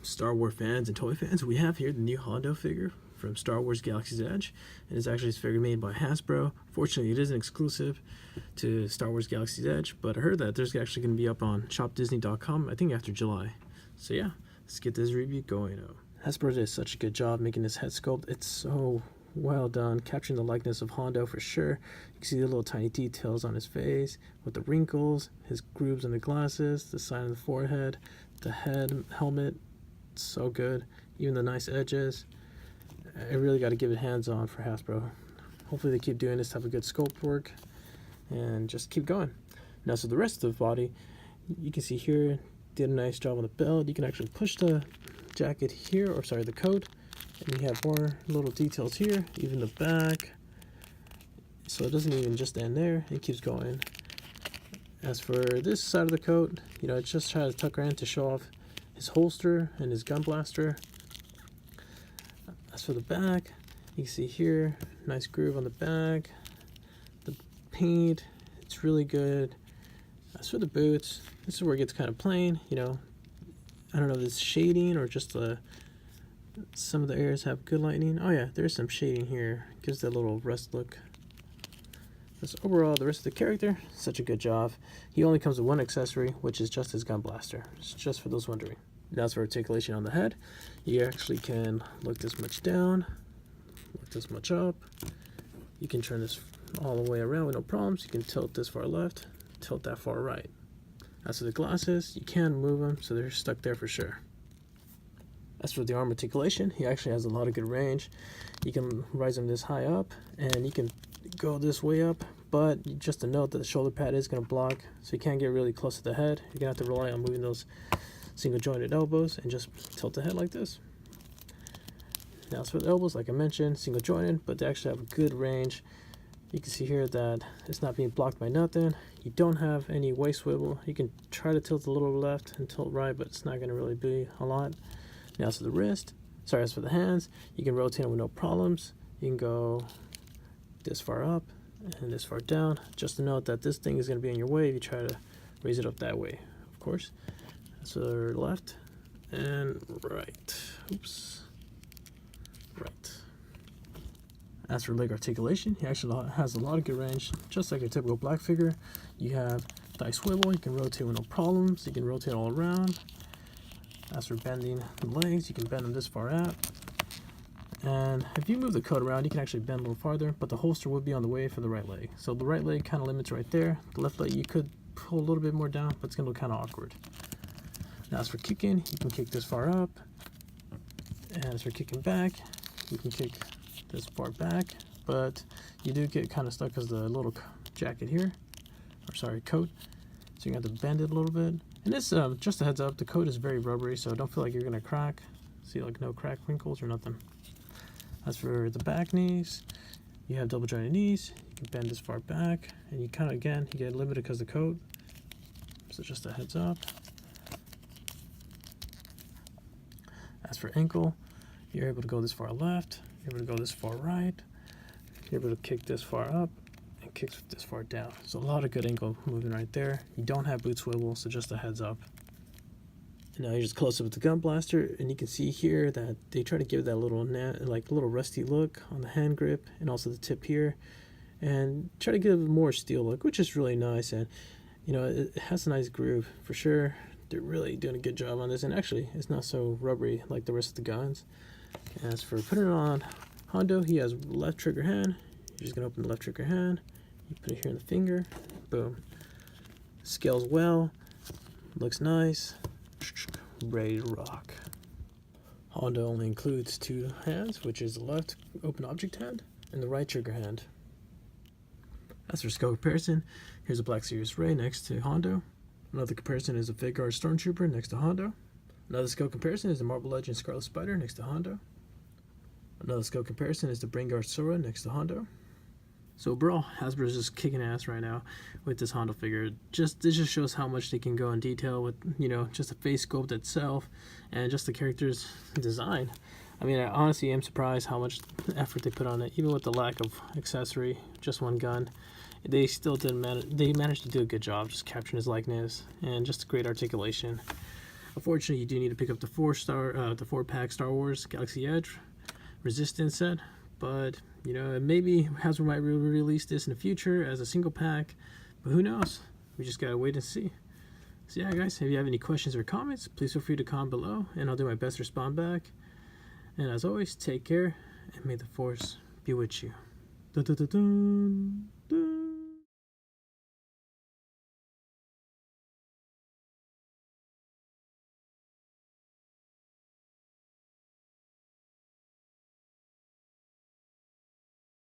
Star Wars fans and toy fans, we have here the new Hondo figure from Star Wars Galaxy's Edge. And it's actually a figure made by Hasbro. Fortunately, it isn't exclusive to Star Wars Galaxy's Edge, but I heard that there's actually going to be up on shopdisney.com, I think after July. So yeah, let's get this review going. Hasbro did such a good job making this head sculpt. It's so well done, capturing the likeness of Hondo for sure. You can see the little tiny details on his face with the wrinkles, his grooves in the glasses, the sign of the forehead, the head helmet. It's so good. Even the nice edges. I really got to give it hands on for Hasbro. Hopefully they keep doing this type of good sculpt work and just keep going. Now, so the rest of the body, you can see here, did a nice job on the belt. You can actually push the jacket here, or sorry, the coat, and you have more little details here, even the back. So it doesn't even just end there, it keeps going. As for this side of the coat, you know, it's just trying to tuck around to show off his holster and his gun blaster. As for the back, you can see here, nice groove on the back. The paint, it's really good. As for the boots, this is where it gets kind of plain, you know. I don't know if it's shading or just some of the areas have good lighting. Oh yeah, there's some shading here. Gives that little rust look. But overall, the rest of the character, such a good job. He only comes with one accessory, which is just his gun blaster. It's just for those wondering. Now as for articulation on the head, you actually can look this much down, look this much up. You can turn this all the way around with no problems. You can tilt this far left, tilt that far right. As for the glasses, you can move them, so they're stuck there for sure. As for the arm articulation, he actually has a lot of good range. You can rise him this high up, and you can go this way up, but just to note that the shoulder pad is going to block, so you can't get really close to the head. You're going to have to rely on moving those single jointed elbows and just tilt the head like this. Now as for the elbows, like I mentioned, single jointed, but they actually have a good range. You can see here that it's not being blocked by nothing. You don't have any waist swivel. You can try to tilt a little left and tilt right, but it's not going to really be a lot. Now as for the wrist, sorry, as for the hands, you can rotate them with no problems. You can go this far up and this far down. Just to note that this thing is going to be in your way if you try to raise it up that way, of course. So left and right. Oops. Right. As for leg articulation, he actually has a lot of good range, just like a typical black figure. You have thigh swivel, you can rotate with no problems, you can rotate all around. As for bending the legs, you can bend them this far out. And if you move the coat around, you can actually bend a little farther, but the holster would be on the way for the right leg. So the right leg kind of limits right there. The left leg, you could pull a little bit more down, but it's going to look kind of awkward. Now as for kicking, you can kick this far up. And as for kicking back, you can kick this far back, but you do get kind of stuck because the little jacket here, or sorry, coat, so you have to bend it a little bit. And this, just a heads up, the coat is very rubbery, so don't feel like you're gonna crack. See, like no crack wrinkles or nothing. As for the back knees, you have double jointed knees. You can bend this far back, and you kind of, again, you get limited because of the coat. So just a heads up. As for ankle, you're able to go this far left, you're able to go this far right, you're able to kick this far up, and kick this far down. So a lot of good ankle movement right there. You don't have boot swivel, so just a heads up. And now you're just close up with the gun blaster, and you can see here that they try to give that little little rusty look on the hand grip and also the tip here, and try to give a more steel look, which is really nice. And you know, it has a nice groove for sure. They're really doing a good job on this, and actually it's not so rubbery like the rest of the guns. As for putting it on Hondo, he has left trigger hand. You're just gonna open the left trigger hand, you put it here in the finger, boom. Scales well, looks nice, ready to rock. Hondo only includes two hands, which is the left open object hand and the right trigger hand. As for scale comparison, here's a Black Series Ray next to Hondo. Another comparison is a Figure Stormtrooper next to Hondo. Another scale comparison is the Marble Legends Scarlet Spider next to Hondo. Another scale comparison is the Brainguard Sora next to Hondo. So overall, Hasbro is just kicking ass right now with this Hondo figure. This just shows how much they can go in detail with, you know, just the face sculpt itself and just the character's design. I mean, I honestly am surprised how much effort they put on it, even with the lack of accessory, just one gun. They still didn't manage. They managed to do a good job just capturing his likeness and just great articulation. Unfortunately, you do need to pick up the 4-pack Star Wars Galaxy Edge Resistance set, but you know, maybe Hasbro might release this in the future as a single pack, but who knows? We just gotta wait and see. So yeah, guys, if you have any questions or comments, please feel free to comment below, and I'll do my best to respond back. And as always, take care, and may the Force be with you. Dun, dun, dun, dun.